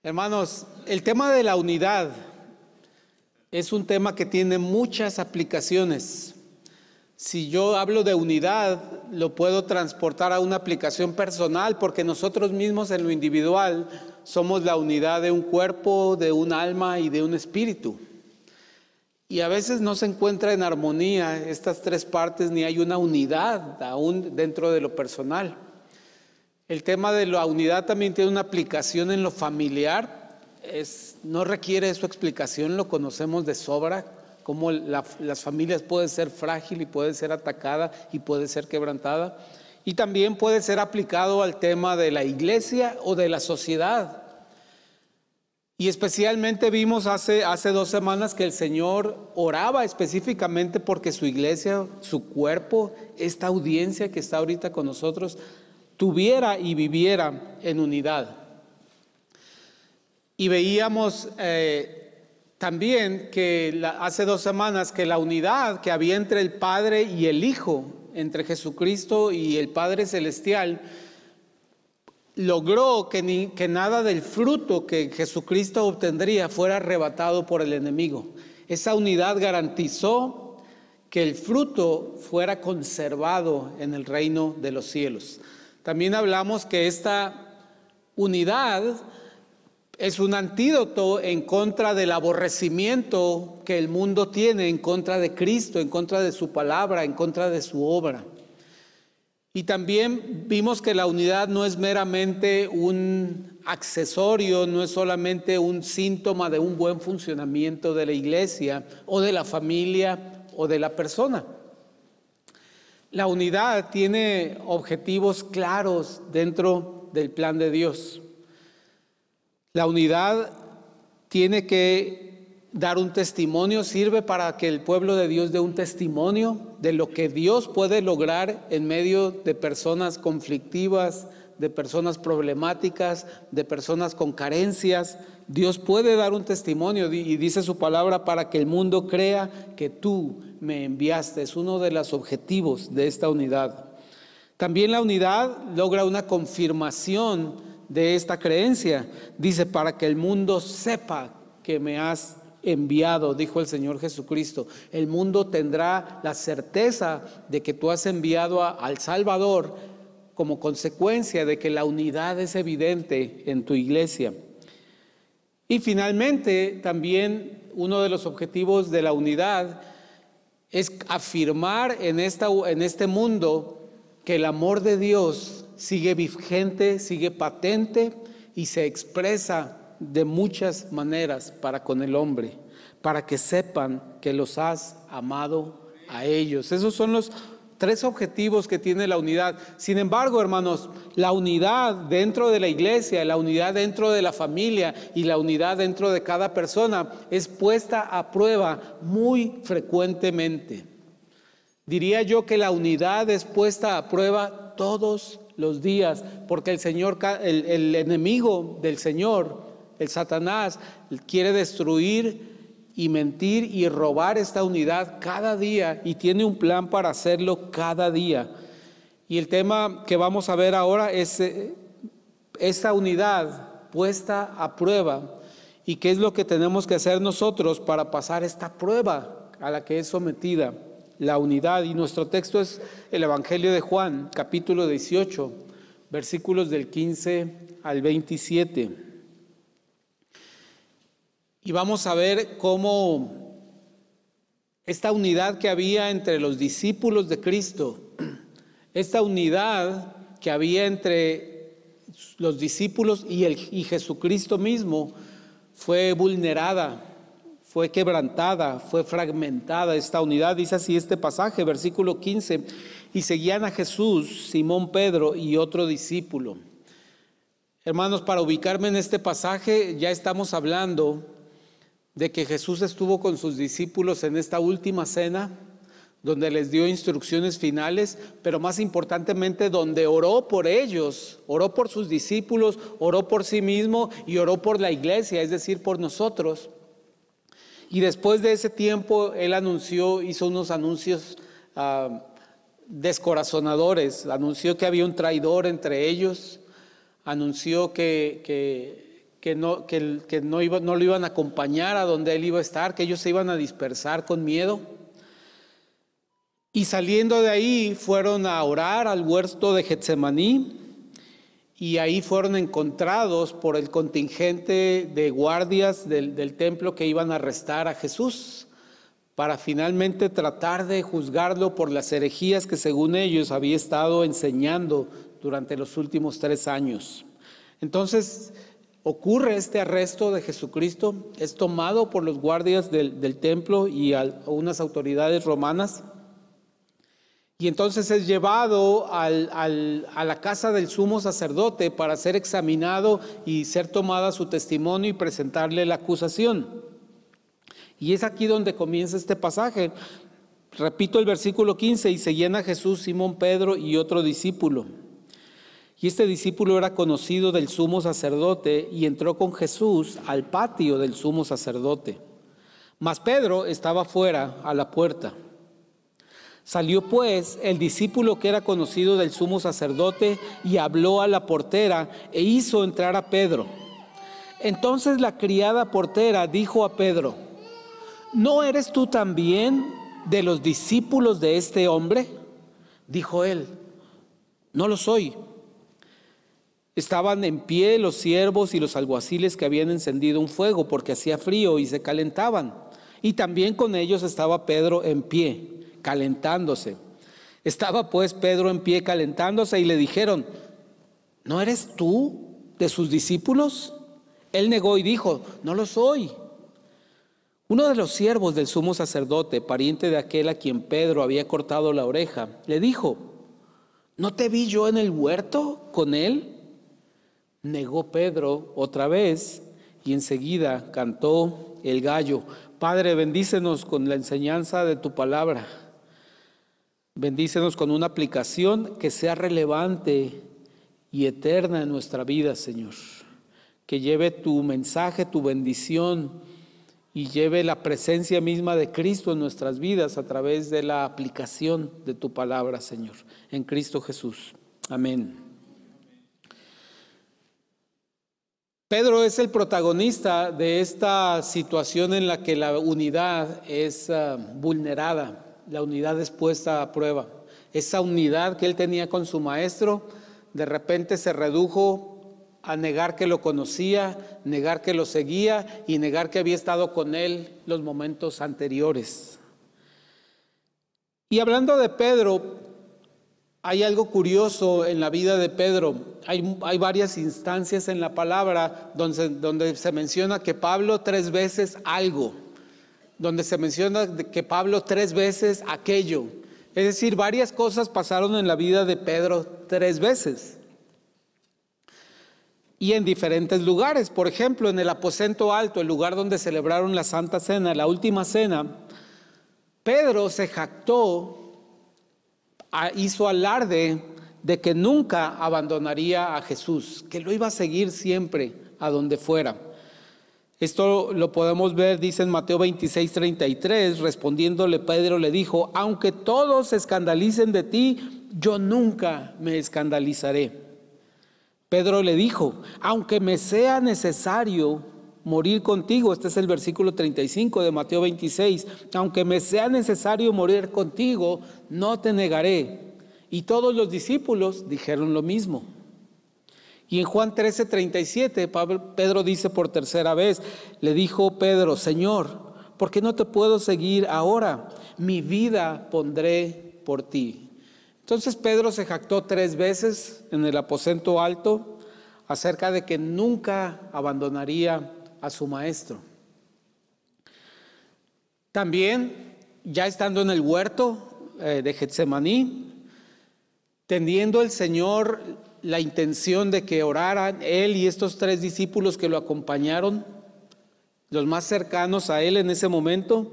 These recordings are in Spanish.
Hermanos, el tema de la unidad es un tema que tiene muchas aplicaciones. Si yo hablo de unidad, lo puedo transportar a una aplicación personal, porque nosotros mismos en lo individual somos la unidad de un cuerpo, de un alma y de un espíritu. Y a veces no se encuentra en armonía estas tres partes, ni hay una unidad aún dentro de lo personal. El tema de la unidad también tiene una aplicación en lo familiar. No requiere su explicación, lo conocemos de sobra, cómo las familias pueden ser frágiles y pueden ser atacadas y pueden ser quebrantadas. Y también puede ser aplicado al tema de la iglesia o de la sociedad. Y especialmente vimos hace 2 semanas que el Señor oraba específicamente porque su iglesia, su cuerpo, esta audiencia que está ahorita con nosotros, tuviera y viviera en unidad. Y veíamos también que hace 2 semanas que la unidad que había entre el Padre y el Hijo, entre Jesucristo y el Padre Celestial, logró que nada del fruto que Jesucristo obtendría fuera arrebatado por el enemigo. Esa unidad garantizó que el fruto fuera conservado en el reino de los cielos. También hablamos que esta unidad es un antídoto en contra del aborrecimiento que el mundo tiene en contra de Cristo, en contra de su palabra, en contra de su obra. Y también vimos que la unidad no es meramente un accesorio, no es solamente un síntoma de un buen funcionamiento de la iglesia o de la familia o de la persona. La unidad tiene objetivos claros dentro del plan de Dios. La unidad tiene que dar un testimonio, sirve para que el pueblo de Dios dé un testimonio de lo que Dios puede lograr en medio de personas conflictivas, de personas problemáticas, de personas con carencias. Dios puede dar un testimonio y dice su palabra para que el mundo crea que tú me enviaste. Es uno de los objetivos de esta unidad. También la unidad logra una confirmación de esta creencia. Dice, para que el mundo sepa que me has enviado, dijo el Señor Jesucristo. El mundo tendrá la certeza de que tú has enviado al Salvador como consecuencia de que la unidad es evidente en tu iglesia. Y finalmente, también uno de los objetivos de la unidad es afirmar en este mundo que el amor de Dios sigue vigente, sigue patente y se expresa de muchas maneras para con el hombre, para que sepan que los has amado a ellos. Esos son los 3 objetivos que tiene la unidad. Sin embargo, hermanos, la unidad dentro de la iglesia, la unidad dentro de la familia y la unidad dentro de cada persona es puesta a prueba muy frecuentemente. Diría yo que la unidad es puesta a prueba todos los días, porque el enemigo del Señor, el Satanás, quiere destruir y mentir y robar esta unidad cada día, y tiene un plan para hacerlo cada día. Y el tema que vamos a ver ahora es esta unidad puesta a prueba, y qué es lo que tenemos que hacer nosotros para pasar esta prueba a la que es sometida la unidad. Y nuestro texto es el Evangelio de Juan, capítulo 18, versículos del 15 al 27. Y vamos a ver cómo esta unidad que había entre los discípulos de Cristo, esta unidad que había entre los discípulos y Jesucristo mismo, fue vulnerada, fue quebrantada, fue fragmentada esta unidad. Dice así este pasaje, versículo 15, y seguían a Jesús, Simón Pedro y otro discípulo. Hermanos, para ubicarme en este pasaje, ya estamos hablando de que Jesús estuvo con sus discípulos en esta última cena, donde les dio instrucciones finales, pero más importantemente donde oró por ellos, oró por sus discípulos, oró por sí mismo y oró por la iglesia, es decir, por nosotros. Y después de ese tiempo, Él hizo unos anuncios descorazonadores, anunció que había un traidor entre ellos, anunció que que no lo iban a acompañar a donde él iba a estar, que ellos se iban a dispersar con miedo. Y saliendo de ahí fueron a orar al huerto de Getsemaní, y ahí fueron encontrados por el contingente de guardias del templo que iban a arrestar a Jesús para finalmente tratar de juzgarlo por las herejías que según ellos había estado enseñando durante los últimos 3 años. Entonces ocurre este arresto de Jesucristo, es tomado por los guardias del templo y a unas autoridades romanas, y entonces es llevado a la casa del sumo sacerdote para ser examinado y ser tomada su testimonio y presentarle la acusación. Y es aquí donde comienza este pasaje. Repito el versículo 15: y seguían a Jesús Simón Pedro y otro discípulo. Y este discípulo era conocido del sumo sacerdote y entró con Jesús al patio del sumo sacerdote. Mas Pedro estaba fuera a la puerta. Salió pues el discípulo que era conocido del sumo sacerdote y habló a la portera e hizo entrar a Pedro. Entonces la criada portera dijo a Pedro: ¿no eres tú también de los discípulos de este hombre? Dijo él: no lo soy. Estaban en pie los siervos y los alguaciles que habían encendido un fuego porque hacía frío y se calentaban. Y también con ellos estaba Pedro en pie, calentándose. Estaba pues Pedro en pie calentándose y le dijeron: ¿no eres tú de sus discípulos? Él negó y dijo: no lo soy. Uno de los siervos del sumo sacerdote, pariente de aquel a quien Pedro había cortado la oreja, le dijo: ¿no te vi yo en el huerto con él? Negó Pedro otra vez y enseguida cantó el gallo. Padre, bendícenos con la enseñanza de tu palabra. Bendícenos con una aplicación que sea relevante y eterna en nuestra vida, Señor. Que lleve tu mensaje, tu bendición, y lleve la presencia misma de Cristo en nuestras vidas a través de la aplicación de tu palabra, Señor. En Cristo Jesús. Amén. Pedro es el protagonista de esta situación en la que la unidad es vulnerada, la unidad es puesta a prueba. Esa unidad que él tenía con su maestro, de repente se redujo a negar que lo conocía, negar que lo seguía y negar que había estado con él los momentos anteriores. Y hablando de Pedro, hay algo curioso en la vida de Pedro. Hay varias instancias en la palabra donde se menciona que Pablo 3 veces algo, donde se menciona que Pablo 3 veces aquello. Es decir, varias cosas pasaron en la vida de Pedro 3 veces. Y en diferentes lugares. Por ejemplo, en el aposento alto, el lugar donde celebraron la Santa Cena, la última cena, Pedro se jactó, hizo alarde de que nunca abandonaría a Jesús, que lo iba a seguir siempre a donde fuera. Esto lo podemos ver, dice en Mateo 26:33, respondiéndole Pedro le dijo: aunque todos se escandalicen de ti, yo nunca me escandalizaré. Pedro le dijo: aunque me sea necesario morir contigo, este es el versículo 35 de Mateo 26, aunque me sea necesario morir contigo, no te negaré. Y todos los discípulos dijeron lo mismo. Y en Juan 13:37, Pedro dice por tercera vez, le dijo Pedro: Señor, ¿por qué no te puedo seguir ahora? Mi vida pondré por ti. Entonces Pedro se jactó 3 veces en el aposento alto acerca de que nunca abandonaría a su maestro. También, ya estando en el huerto de Getsemaní, teniendo el Señor la intención de que oraran él y estos 3 discípulos que lo acompañaron, los más cercanos a él en ese momento,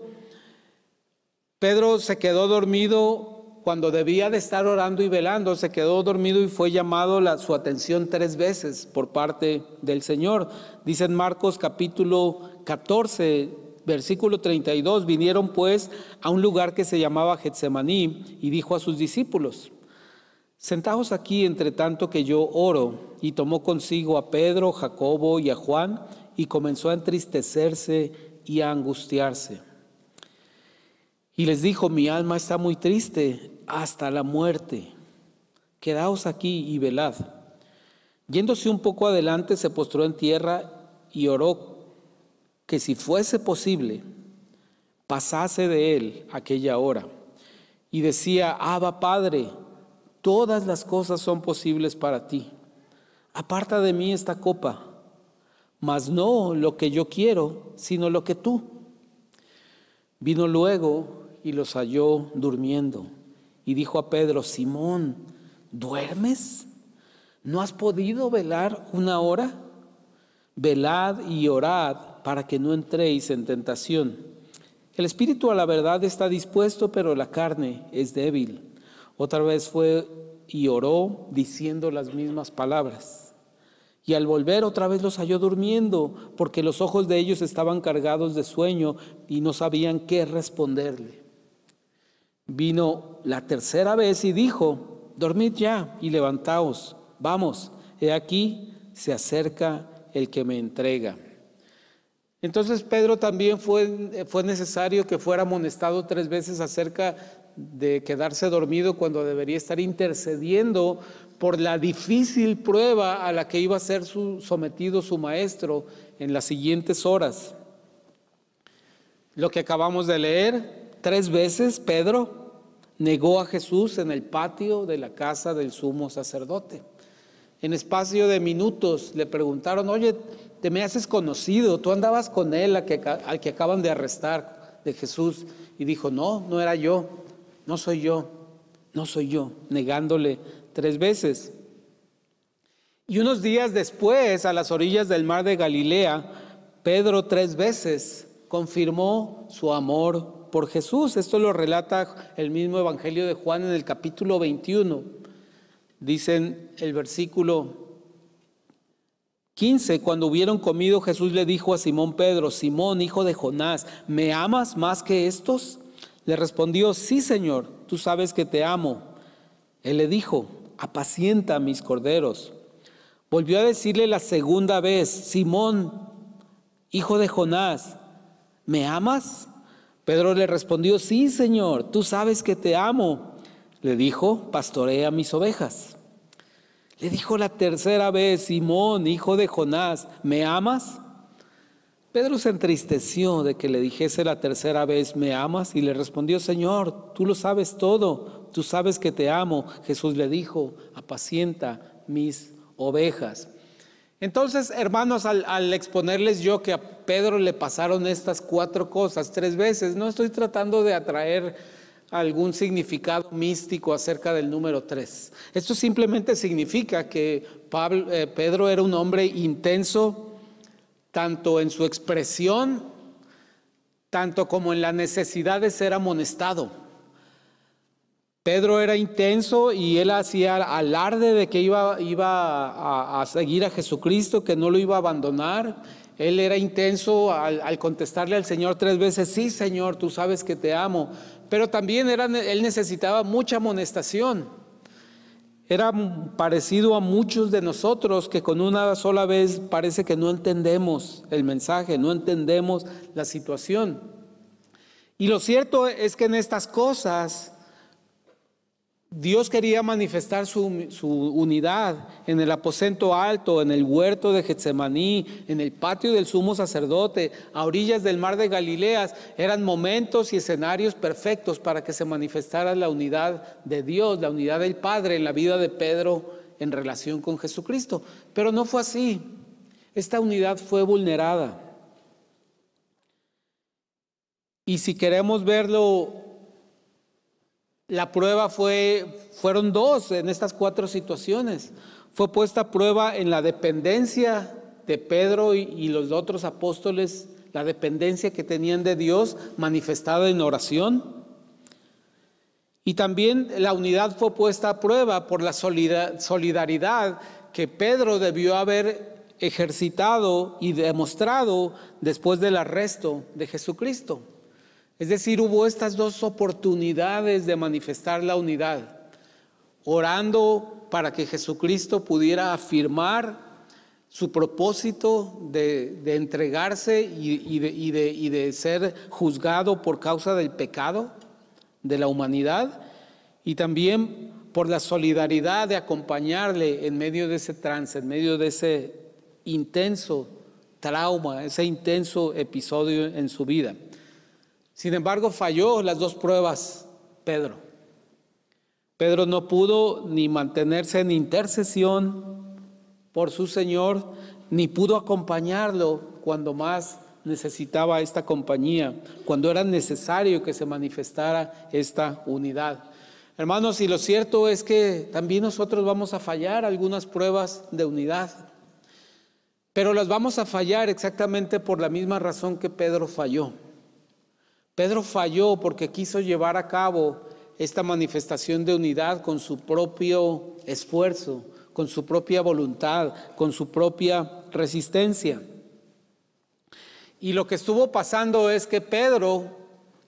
Pedro se quedó dormido cuando debía de estar orando y velando. Se quedó dormido y fue llamado su atención 3 veces por parte del Señor. Dice en Marcos capítulo 14, versículo 32, vinieron pues a un lugar que se llamaba Getsemaní y dijo a sus discípulos: Sentaos aquí entre tanto que yo oro. Y tomó consigo a Pedro, Jacobo y a Juan, y comenzó a entristecerse y a angustiarse. Y les dijo: mi alma está muy triste hasta la muerte. Quedaos aquí y velad. Yéndose un poco adelante, se postró en tierra y oró que si fuese posible, pasase de él aquella hora. Y decía: Abba, Padre, todas las cosas son posibles para ti. Aparta de mí esta copa, mas no lo que yo quiero, sino lo que tú. Vino luego y los halló durmiendo. Y dijo a Pedro: Simón, ¿duermes? ¿No has podido velar una hora? Velad y orad para que no entréis en tentación. El espíritu a la verdad está dispuesto, pero la carne es débil. Otra vez fue y oró diciendo las mismas palabras. Y al volver otra vez los halló durmiendo, porque los ojos de ellos estaban cargados de sueño y no sabían qué responderle. Vino la tercera vez y dijo: dormid ya y levantaos, vamos, he aquí se acerca el que me entrega. Entonces Pedro también fue necesario que fuera amonestado 3 veces acerca de quedarse dormido cuando debería estar intercediendo por la difícil prueba a la que iba a ser sometido su maestro en las siguientes horas. Lo que acabamos de leer, 3 veces Pedro negó a Jesús en el patio de la casa del sumo sacerdote. En espacio de minutos le preguntaron: oye, te me haces conocido, tú andabas con él al que acaban de arrestar, de Jesús. Y dijo: no, no era yo, no soy yo, no soy yo, negándole 3 veces. Y unos días después, a las orillas del mar de Galilea, Pedro 3 veces confirmó su amor por Jesús. Esto lo relata el mismo Evangelio de Juan en el capítulo 21. Dicen el versículo 15: cuando hubieron comido, Jesús le dijo a Simón Pedro: Simón, hijo de Jonás, ¿me amas más que estos? Le respondió: sí, Señor, tú sabes que te amo. Él le dijo: apacienta mis corderos. Volvió a decirle la segunda vez: Simón, hijo de Jonás, ¿me amas? Pedro le respondió: sí, Señor, tú sabes que te amo. Le dijo: pastorea mis ovejas. Le dijo la tercera vez: Simón, hijo de Jonás, ¿me amas? Pedro se entristeció de que le dijese la tercera vez: ¿me amas? Y le respondió: Señor, tú lo sabes todo, tú sabes que te amo. Jesús le dijo: apacienta mis ovejas. Entonces, hermanos, al exponerles yo que a Pedro le pasaron estas 4 cosas 3 veces, no estoy tratando de atraer algún significado místico acerca del número 3. Esto simplemente significa que Pedro era un hombre intenso, tanto en su expresión, tanto como en la necesidad de ser amonestado. Pedro era intenso y él hacía alarde de que iba a seguir a Jesucristo, que no lo iba a abandonar. Él era intenso al contestarle al Señor 3 veces: sí, Señor, tú sabes que te amo. Pero también él necesitaba mucha amonestación. Era parecido a muchos de nosotros que con una sola vez parece que no entendemos el mensaje, no entendemos la situación. Y lo cierto es que en estas cosas Dios quería manifestar su unidad en el aposento alto, en el huerto de Getsemaní, en el patio del sumo sacerdote, a orillas del mar de Galilea. Eran momentos y escenarios perfectos para que se manifestara la unidad de Dios, la unidad del Padre en la vida de Pedro en relación con Jesucristo. Pero no fue así. Esta unidad fue vulnerada. Y si queremos verlo, la prueba fueron 2 en estas 4 situaciones. Fue puesta a prueba en la dependencia de Pedro y los otros apóstoles, la dependencia que tenían de Dios manifestada en oración. Y también la unidad fue puesta a prueba por la solidaridad que Pedro debió haber ejercitado y demostrado después del arresto de Jesucristo. Es decir, hubo estas 2 oportunidades de manifestar la unidad. orando para que Jesucristo pudiera afirmar su propósito de entregarse y de ser juzgado por causa del pecado de la humanidad, y también por la solidaridad de acompañarle en medio de ese trance, en medio de ese intenso trauma, ese intenso episodio en su vida. Sin embargo, falló las dos pruebas Pedro. Pedro no pudo ni mantenerse en intercesión por su Señor, ni pudo acompañarlo cuando más necesitaba esta compañía, cuando era necesario que se manifestara esta unidad. Hermanos, y lo cierto es que también nosotros vamos a fallar algunas pruebas de unidad, pero las vamos a fallar exactamente por la misma razón que Pedro falló. Pedro falló porque quiso llevar a cabo esta manifestación de unidad con su propio esfuerzo, con su propia voluntad, con su propia resistencia. Y lo que estuvo pasando es que Pedro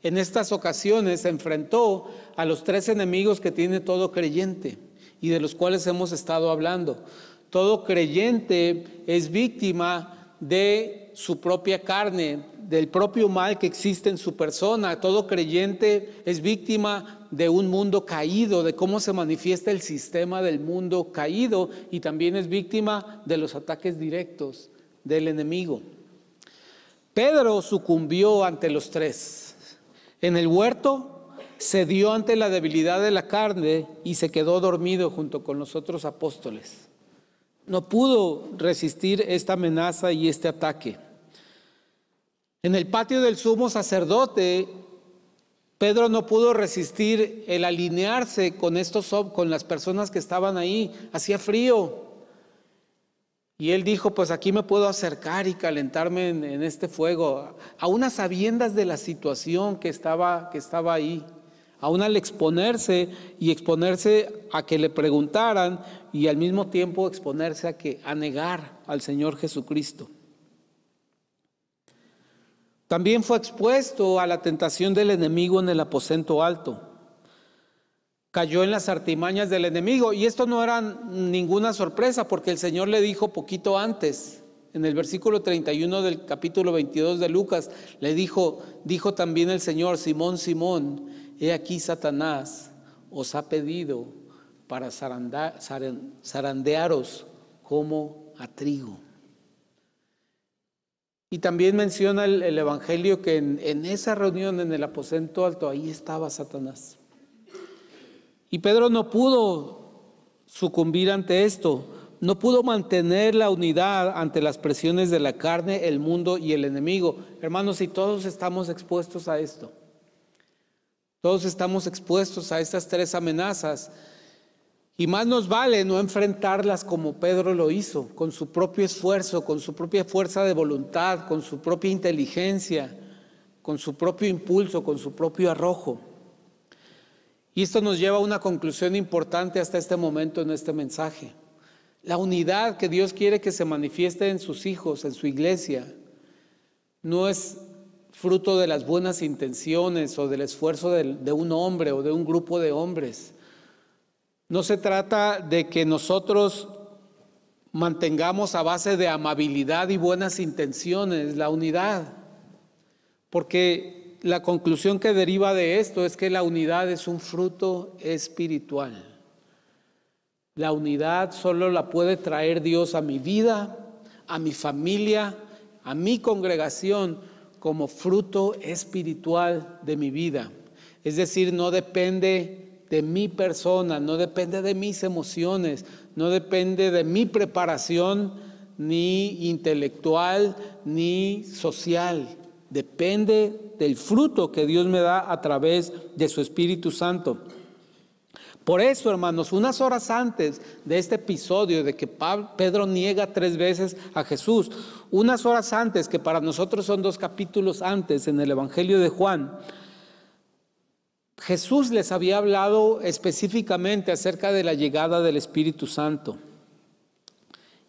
en estas ocasiones se enfrentó a los tres enemigos que tiene todo creyente y de los cuales hemos estado hablando. Todo creyente es víctima de su propia carne, del propio mal que existe en su persona. Todo creyente es víctima de un mundo caído, de cómo se manifiesta el sistema del mundo caído, y también es víctima de los ataques directos del enemigo. Pedro sucumbió ante los tres. En el huerto cedió ante la debilidad de la carne y se quedó dormido junto con los otros apóstoles. No pudo resistir esta amenaza y este ataque. En el patio del sumo sacerdote, Pedro no pudo resistir el alinearse con las personas que estaban ahí. Hacía frío. Y él dijo, pues aquí me puedo acercar y calentarme en este fuego, a unas sabiendas de la situación que estaba ahí, aún al exponerse a que le preguntaran y al mismo tiempo exponerse a negar al Señor Jesucristo. También fue expuesto a la tentación del enemigo en el aposento alto. Cayó en las artimañas del enemigo, y esto no era ninguna sorpresa, porque el Señor le dijo poquito antes, en el versículo 31 del capítulo 22 de Lucas, dijo también el Señor: Simón, Simón, he aquí Satanás os ha pedido para zarandearos como a trigo. Y también menciona el Evangelio que en esa reunión en el aposento alto, ahí estaba Satanás. Y Pedro no pudo sucumbir ante esto, no pudo mantener la unidad ante las presiones de la carne, el mundo y el enemigo. Hermanos, y todos estamos expuestos a esto. Todos estamos expuestos a estas tres amenazas. Y más nos vale no enfrentarlas como Pedro lo hizo, con su propio esfuerzo, con su propia fuerza de voluntad, con su propia inteligencia, con su propio impulso, con su propio arrojo. Y esto nos lleva a una conclusión importante hasta este momento en este mensaje. La unidad que Dios quiere que se manifieste en sus hijos, en su iglesia, no es fruto de las buenas intenciones o del esfuerzo de un hombre o de un grupo de hombres. No se trata de que nosotros mantengamos a base de amabilidad y buenas intenciones la unidad, porque la conclusión que deriva de esto es que la unidad es un fruto espiritual. La unidad solo la puede traer Dios a mi vida, a mi familia, a mi congregación, como fruto espiritual de mi vida. Es decir, no depende de mi persona, no depende de mis emociones, no depende de mi preparación ni intelectual ni social. Depende del fruto que Dios me da a través de su Espíritu Santo. Por eso, hermanos, unas horas antes de este episodio de que Pedro niega 3 veces a Jesús, unas horas antes, que para nosotros son 2 capítulos antes en el Evangelio de Juan, Jesús les había hablado específicamente acerca de la llegada del Espíritu Santo.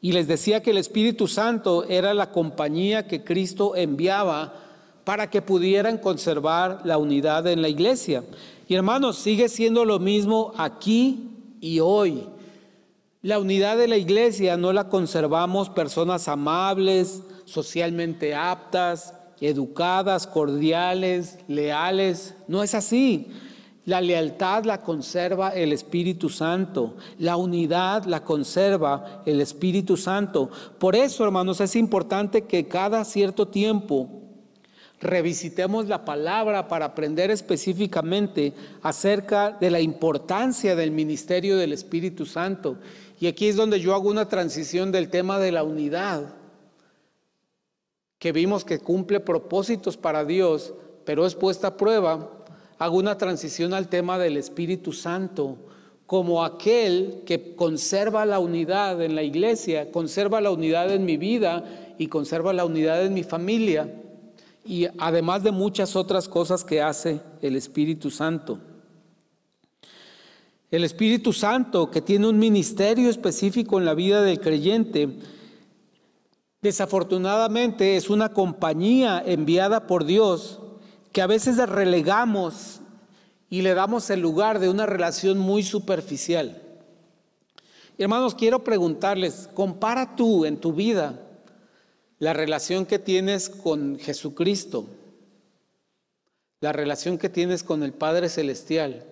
Y les decía que el Espíritu Santo era la compañía que Cristo enviaba para que pudieran conservar la unidad en la iglesia. Y hermanos, sigue siendo lo mismo aquí y hoy. La unidad de la iglesia no la conservamos personas amables, socialmente aptas, educadas, cordiales, leales. No es así. La lealtad la conserva el Espíritu Santo. La unidad la conserva el Espíritu Santo. Por eso, hermanos, es importante que cada cierto tiempo revisitemos la palabra para aprender específicamente acerca de la importancia del ministerio del Espíritu Santo. Y aquí es donde yo hago una transición del tema de la unidad, que vimos que cumple propósitos para Dios, pero es puesta a prueba. Hago una transición al tema del Espíritu Santo, como aquel que conserva la unidad en la iglesia, conserva la unidad en mi vida y conserva la unidad en mi familia, y además de muchas otras cosas que hace el Espíritu Santo. El Espíritu Santo, que tiene un ministerio específico en la vida del creyente, desafortunadamente es una compañía enviada por Dios que a veces relegamos y le damos el lugar de una relación muy superficial. Hermanos, quiero preguntarles, compara tú en tu vida la relación que tienes con Jesucristo, la relación que tienes con el Padre Celestial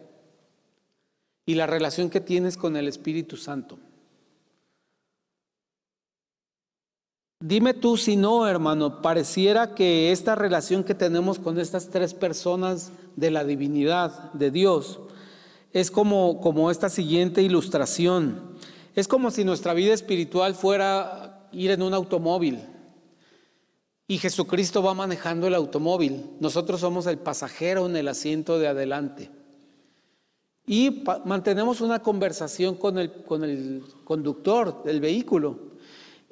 y la relación que tienes con el Espíritu Santo. Dime tú si no, hermano, pareciera que esta relación que tenemos con estas tres personas de la divinidad de Dios es como esta siguiente ilustración. Es como si nuestra vida espiritual fuera ir en un automóvil y Jesucristo va manejando el automóvil. Nosotros somos el pasajero en el asiento de adelante. Y mantenemos una conversación con el conductor del vehículo.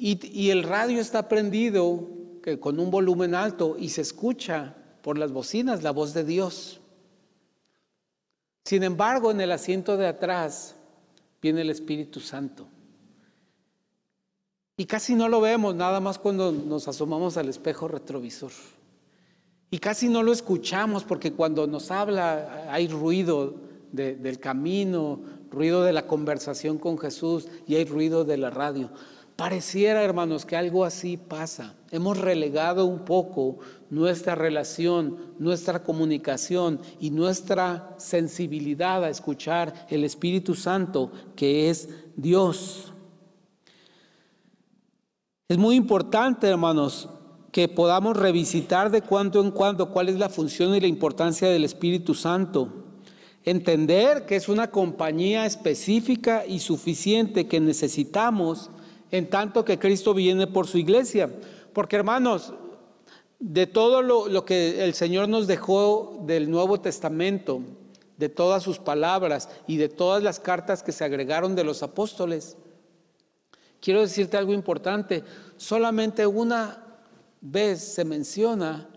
Y el radio está prendido con un volumen alto y se escucha por las bocinas la voz de Dios. Sin embargo, en el asiento de atrás viene el Espíritu Santo. Y casi no lo vemos, nada más cuando nos asomamos al espejo retrovisor. Y casi no lo escuchamos porque cuando nos habla hay ruido del camino, ruido de la conversación con Jesús y hay ruido de la radio. Pareciera, hermanos, que algo así pasa. Hemos relegado un poco nuestra relación, nuestra comunicación y nuestra sensibilidad a escuchar el Espíritu Santo, que es Dios. Es muy importante, hermanos, que podamos revisitar de cuando en cuando cuál es la función y la importancia del Espíritu Santo. Entender que es una compañía específica y suficiente que necesitamos en tanto que Cristo viene por su iglesia. Porque, hermanos, de todo lo que el Señor nos dejó del Nuevo Testamento, de todas sus palabras y de todas las cartas que se agregaron de los apóstoles, quiero decirte algo importante. Solamente una vez se menciona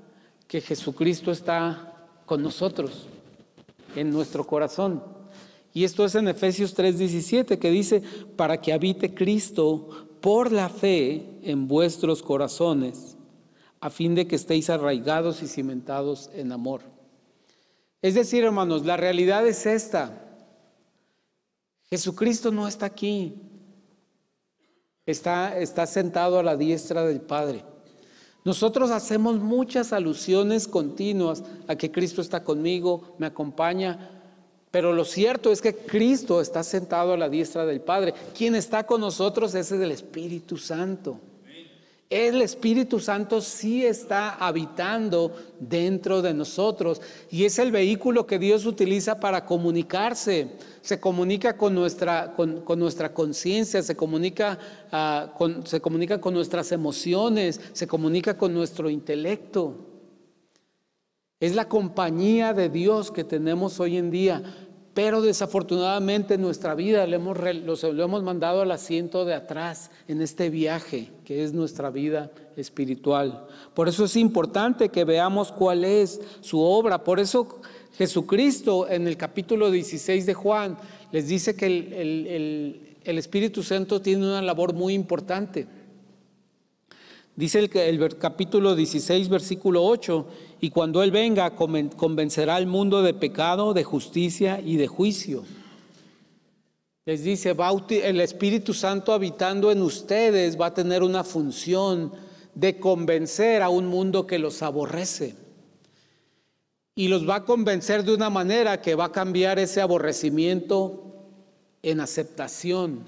que Jesucristo está con nosotros, en nuestro corazón. Y esto es en Efesios 3:17, que dice: para que habite Cristo por la fe en vuestros corazones, a fin de que estéis arraigados y cimentados en amor. Es decir, hermanos, la realidad es esta: Jesucristo no está aquí, está sentado a la diestra del Padre. Nosotros hacemos muchas alusiones continuas a que Cristo está conmigo, me acompaña, pero lo cierto es que Cristo está sentado a la diestra del Padre. Quien está con nosotros es el Espíritu Santo. El Espíritu Santo sí está habitando dentro de nosotros y es el vehículo que Dios utiliza para comunicarse. Se comunica con nuestra conciencia, se comunica con nuestras emociones, se comunica con nuestro intelecto. Es la compañía de Dios que tenemos hoy en día, pero desafortunadamente en nuestra vida lo hemos mandado al asiento de atrás en este viaje que es nuestra vida espiritual. Por eso es importante que veamos cuál es su obra. Por eso Jesucristo en el capítulo 16 de Juan les dice que el Espíritu Santo tiene una labor muy importante. Dice el capítulo 16, versículo 8: y cuando Él venga, convencerá al mundo de pecado, de justicia y de juicio. Les dice, el Espíritu Santo habitando en ustedes va a tener una función de convencer a un mundo que los aborrece. Y los va a convencer de una manera que va a cambiar ese aborrecimiento en aceptación.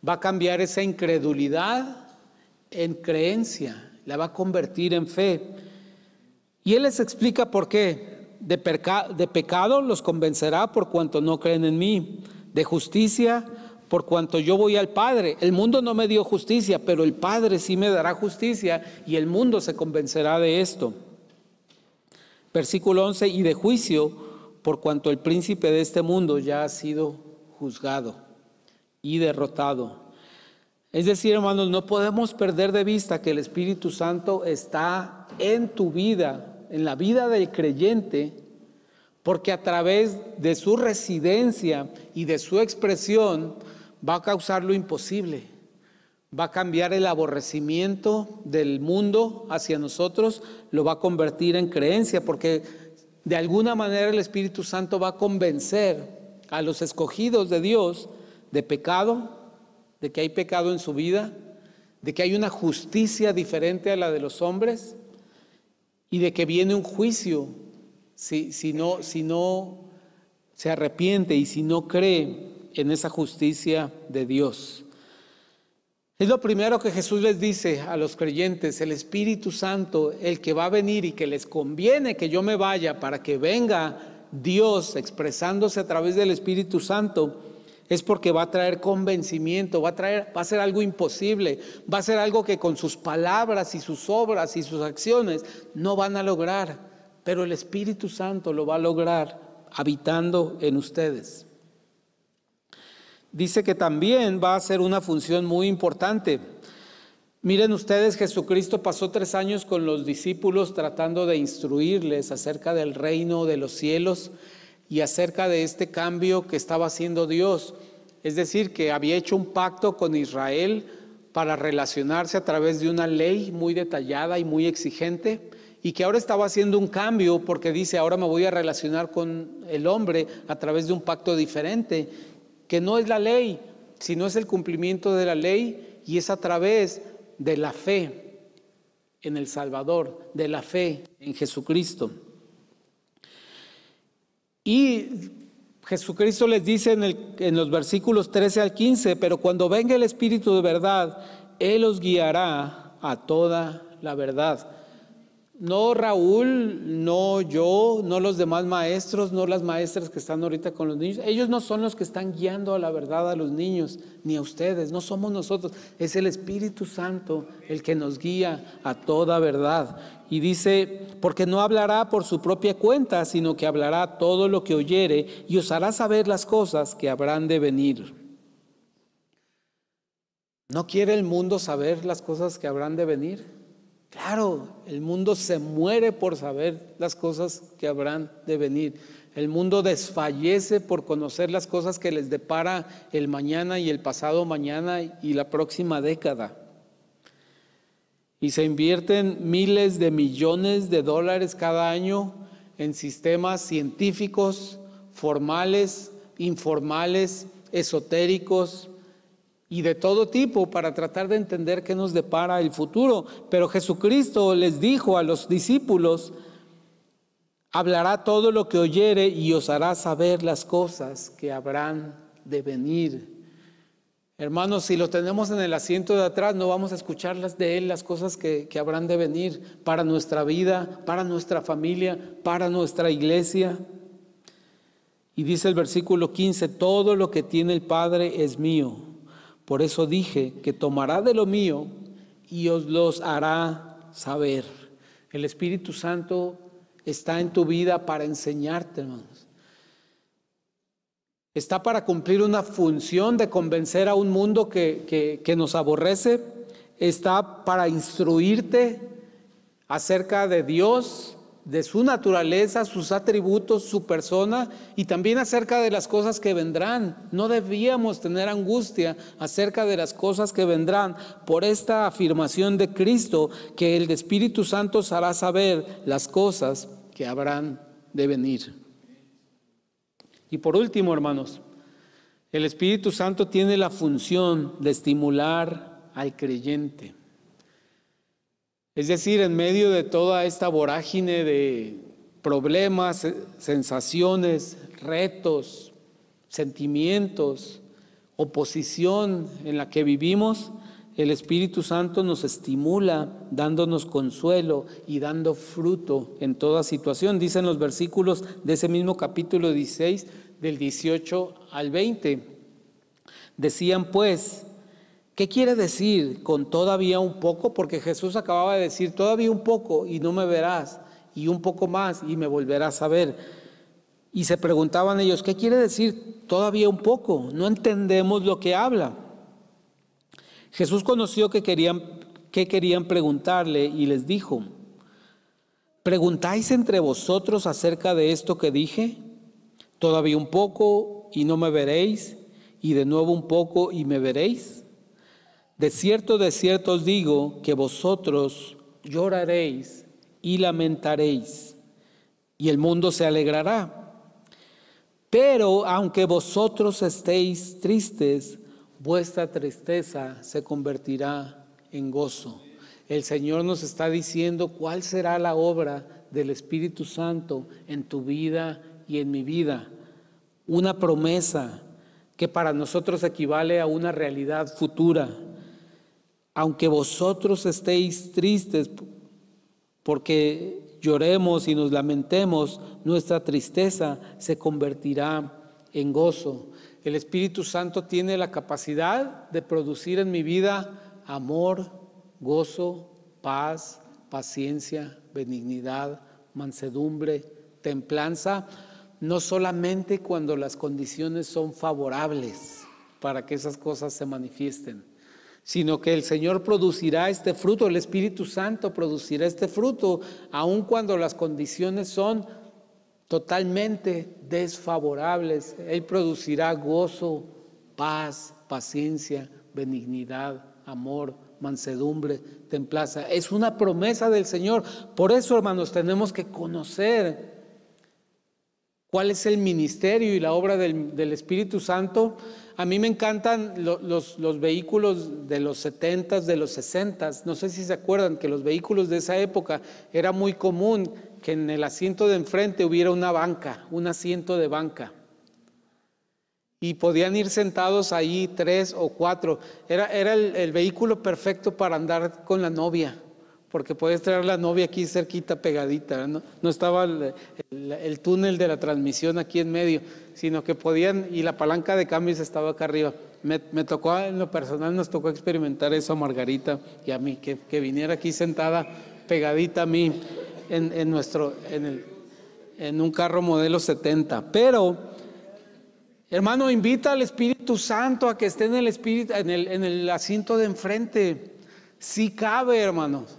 Va a cambiar esa incredulidad en creencia. La va a convertir en fe. Y Él les explica por qué. De pecado los convencerá por cuanto no creen en mí. De justicia por cuanto yo voy al Padre. El mundo no me dio justicia, pero el Padre sí me dará justicia y el mundo se convencerá de esto. Versículo 11, y de juicio por cuanto el príncipe de este mundo ya ha sido juzgado y derrotado. Es decir, hermanos, no podemos perder de vista que el Espíritu Santo está en tu vida, en la vida del creyente, porque a través de su residencia y de su expresión va a causar lo imposible. Va a cambiar el aborrecimiento del mundo hacia nosotros, lo va a convertir en creencia, porque de alguna manera el Espíritu Santo va a convencer a los escogidos de Dios de pecado, de que hay pecado en su vida, de que hay una justicia diferente a la de los hombres y de que viene un juicio si no se arrepiente y si no cree en esa justicia de Dios. Es lo primero que Jesús les dice a los creyentes: el Espíritu Santo, el que va a venir y que les conviene que yo me vaya para que venga Dios expresándose a través del Espíritu Santo, es porque va a traer convencimiento, va a ser algo imposible, va a ser algo que con sus palabras y sus obras y sus acciones no van a lograr, pero el Espíritu Santo lo va a lograr habitando en ustedes. Dice que también va a ser una función muy importante. Miren ustedes, Jesucristo pasó 3 años con los discípulos tratando de instruirles acerca del reino de los cielos y acerca de este cambio que estaba haciendo Dios. Es decir, que había hecho un pacto con Israel para relacionarse a través de una ley muy detallada y muy exigente, y que ahora estaba haciendo un cambio porque dice: ahora me voy a relacionar con el hombre a través de un pacto diferente, que no es la ley, sino es el cumplimiento de la ley, y es a través de la fe en el Salvador, de la fe en Jesucristo. Y Jesucristo les dice en los versículos 13 al 15: pero cuando venga el Espíritu de verdad, Él os guiará a toda la verdad. No Raúl, no yo, no los demás maestros, no las maestras que están ahorita con los niños. Ellos no son los que están guiando a la verdad a los niños, ni a ustedes. No somos nosotros, es el Espíritu Santo el que nos guía a toda verdad. Y dice: porque no hablará por su propia cuenta, sino que hablará todo lo que oyere y os hará saber las cosas que habrán de venir. ¿No quiere el mundo saber las cosas que habrán de venir? Claro, el mundo se muere por saber las cosas que habrán de venir. El mundo desfallece por conocer las cosas que les depara el mañana y el pasado mañana y la próxima década. Y se invierten miles de millones de dólares cada año en sistemas científicos, formales, informales, esotéricos y de todo tipo para tratar de entender qué nos depara el futuro. Pero Jesucristo les dijo a los discípulos: hablará todo lo que oyere y os hará saber las cosas que habrán de venir. Hermanos, si lo tenemos en el asiento de atrás, no vamos a escuchar de Él las cosas que habrán de venir para nuestra vida, para nuestra familia, para nuestra iglesia. Y dice el versículo 15: todo lo que tiene el Padre es mío. Por eso dije que tomará de lo mío y os los hará saber. El Espíritu Santo está en tu vida para enseñarte, hermanos. Está para cumplir una función de convencer a un mundo que nos aborrece. Está para instruirte acerca de Dios, de su naturaleza, sus atributos, su persona, y también acerca de las cosas que vendrán. No debíamos tener angustia acerca de las cosas que vendrán por esta afirmación de Cristo, que el Espíritu Santo os hará saber las cosas que habrán de venir. Y por último, hermanos, El Espíritu Santo tiene la función de estimular al creyente. Es decir, en medio de toda esta vorágine de problemas, sensaciones, retos, sentimientos, oposición en la que vivimos, el Espíritu Santo nos estimula dándonos consuelo y dando fruto en toda situación. Dicen los versículos de ese mismo capítulo 16, del 18 al 20. Decían pues, ¿qué quiere decir con todavía un poco? Porque Jesús acababa de decir todavía un poco y no me verás, y un poco más y me volverás a ver. Y se preguntaban ellos, ¿qué quiere decir todavía un poco? No entendemos lo que habla. Jesús conoció que querían preguntarle y les dijo, ¿preguntáis entre vosotros acerca de esto que dije? Todavía un poco y no me veréis, y de nuevo un poco y me veréis. De cierto os digo que vosotros lloraréis y lamentaréis, y el mundo se alegrará. Pero aunque vosotros estéis tristes, vuestra tristeza se convertirá en gozo. El Señor nos está diciendo cuál será la obra del Espíritu Santo en tu vida y en mi vida. Una promesa que para nosotros equivale a una realidad futura. Aunque vosotros estéis tristes porque lloremos y nos lamentemos, nuestra tristeza se convertirá en gozo. El Espíritu Santo tiene la capacidad de producir en mi vida amor, gozo, paz, paciencia, benignidad, mansedumbre, templanza, no solamente cuando las condiciones son favorables para que esas cosas se manifiesten, sino que el Señor producirá este fruto, el Espíritu Santo producirá este fruto, aun cuando las condiciones son totalmente desfavorables. Él producirá gozo, paz, paciencia, benignidad, amor, mansedumbre, templanza. Es una promesa del Señor. Por eso, hermanos, tenemos que conocer cuál es el ministerio y la obra del Espíritu Santo. A mí me encantan los vehículos de los 70s, de los 60s. No sé si se acuerdan que los vehículos de esa época era muy común que en el asiento de enfrente hubiera una banca, un asiento de banca. Y podían ir sentados ahí 3 o 4. Era el vehículo perfecto para andar con la novia, porque puedes traer la novia aquí cerquita, pegadita, ¿no? No estaba el túnel de la transmisión aquí en medio, sino que podían, y la palanca de cambios estaba acá arriba. Me tocó, en lo personal, nos tocó experimentar eso a Margarita y a mí, que viniera aquí sentada, pegadita a mí, en un carro modelo 70. Pero, hermano, invita al Espíritu Santo a que esté en el asiento de enfrente. Sí cabe, hermanos.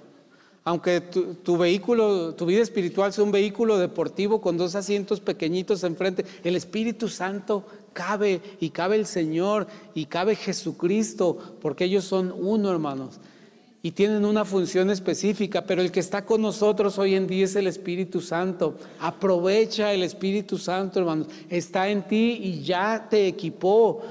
Aunque tu vehículo, tu vida espiritual sea un vehículo deportivo con 2 asientos pequeñitos enfrente, el Espíritu Santo cabe, y cabe el Señor, y cabe Jesucristo, porque ellos son uno, hermanos, y tienen una función específica. Pero el que está con nosotros hoy en día es el Espíritu Santo. Aprovecha el Espíritu Santo, hermanos. Está en ti y ya te equipó.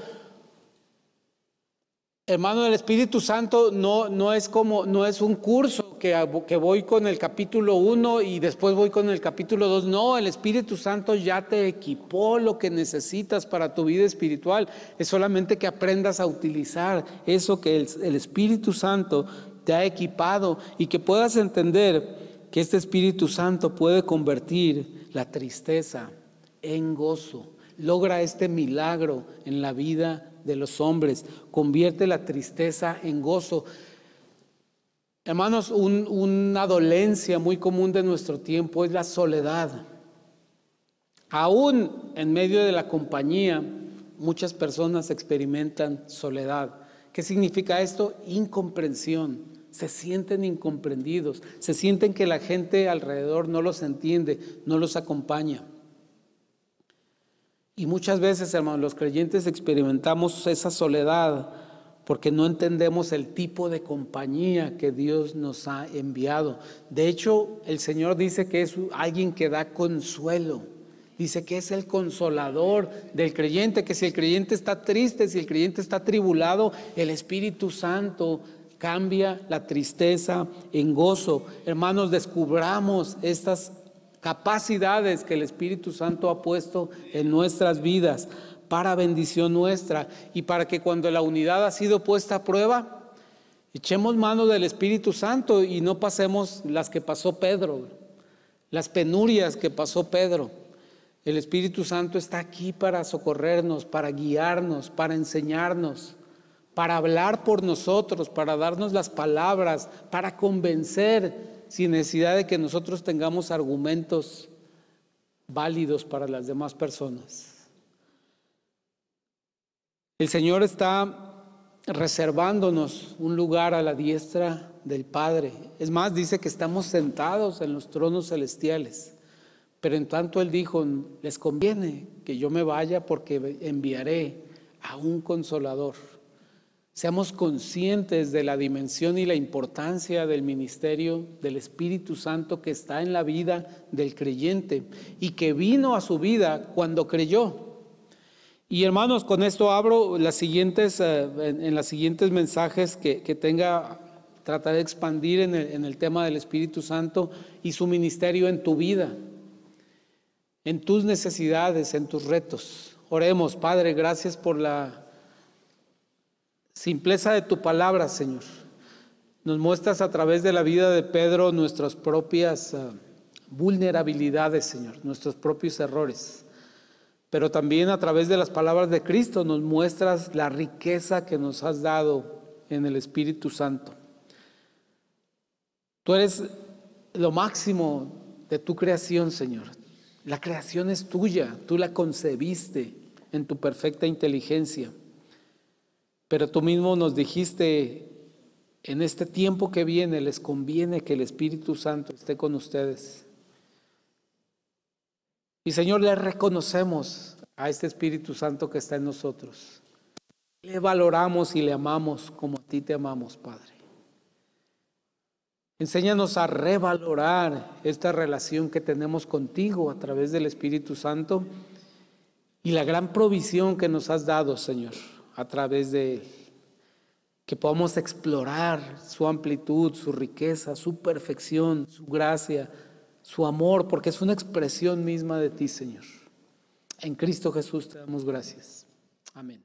Hermano, el Espíritu Santo no es un curso que voy con el capítulo 1 y después voy con el capítulo 2. No, el Espíritu Santo ya te equipó lo que necesitas para tu vida espiritual. Es solamente que aprendas a utilizar eso que el Espíritu Santo te ha equipado, y que puedas entender que este Espíritu Santo puede convertir la tristeza en gozo. Logra este milagro en la vida de los hombres, convierte la tristeza en gozo. Hermanos, una dolencia muy común de nuestro tiempo es la soledad. Aún en medio de la compañía, muchas personas experimentan soledad. ¿Qué significa esto? Incomprensión. Se sienten incomprendidos, se sienten que la gente alrededor no los entiende, no los acompaña. Y muchas veces, hermanos, los creyentes experimentamos esa soledad porque no entendemos el tipo de compañía que Dios nos ha enviado. De hecho, el Señor dice que es alguien que da consuelo. Dice que es el consolador del creyente, que si el creyente está triste, si el creyente está atribulado, el Espíritu Santo cambia la tristeza en gozo. Hermanos, descubramos estas capacidades que el Espíritu Santo ha puesto en nuestras vidas para bendición nuestra y para que cuando la unidad ha sido puesta a prueba, echemos mano del Espíritu Santo y no pasemos las que pasó Pedro, las penurias que pasó Pedro. El Espíritu Santo está aquí para socorrernos, para guiarnos, para enseñarnos, para hablar por nosotros, para darnos las palabras, para convencer sin necesidad de que nosotros tengamos argumentos válidos para las demás personas. El Señor está reservándonos un lugar a la diestra del Padre. Es más, dice que estamos sentados en los tronos celestiales. Pero en tanto Él dijo, les conviene que yo me vaya porque enviaré a un consolador. Seamos conscientes de la dimensión y la importancia del ministerio del Espíritu Santo que está en la vida del creyente y que vino a su vida cuando creyó. Y hermanos, con esto abro las siguientes, en los siguientes mensajes que trataré de expandir en el tema del Espíritu Santo y su ministerio en tu vida, en tus necesidades, en tus retos. Oremos. Padre, gracias por la simpleza de tu palabra, Señor. Nos muestras a través de la vida de Pedro nuestras propias vulnerabilidades, Señor, nuestros propios errores. Pero también a través de las palabras de Cristo nos muestras la riqueza que nos has dado en el Espíritu Santo. Tú eres lo máximo de tu creación, Señor. La creación es tuya, tú la concebiste en tu perfecta inteligencia. Pero tú mismo nos dijiste, en este tiempo que viene les conviene que el Espíritu Santo esté con ustedes. Y Señor, le reconocemos a este Espíritu Santo que está en nosotros. Le valoramos y le amamos como a ti te amamos, Padre. Enséñanos a revalorar esta relación que tenemos contigo a través del Espíritu Santo y la gran provisión que nos has dado, Señor, a través de Él. Que podamos explorar su amplitud, su riqueza, su perfección, su gracia, su amor, porque es una expresión misma de ti, Señor. En Cristo Jesús te damos gracias. Amén.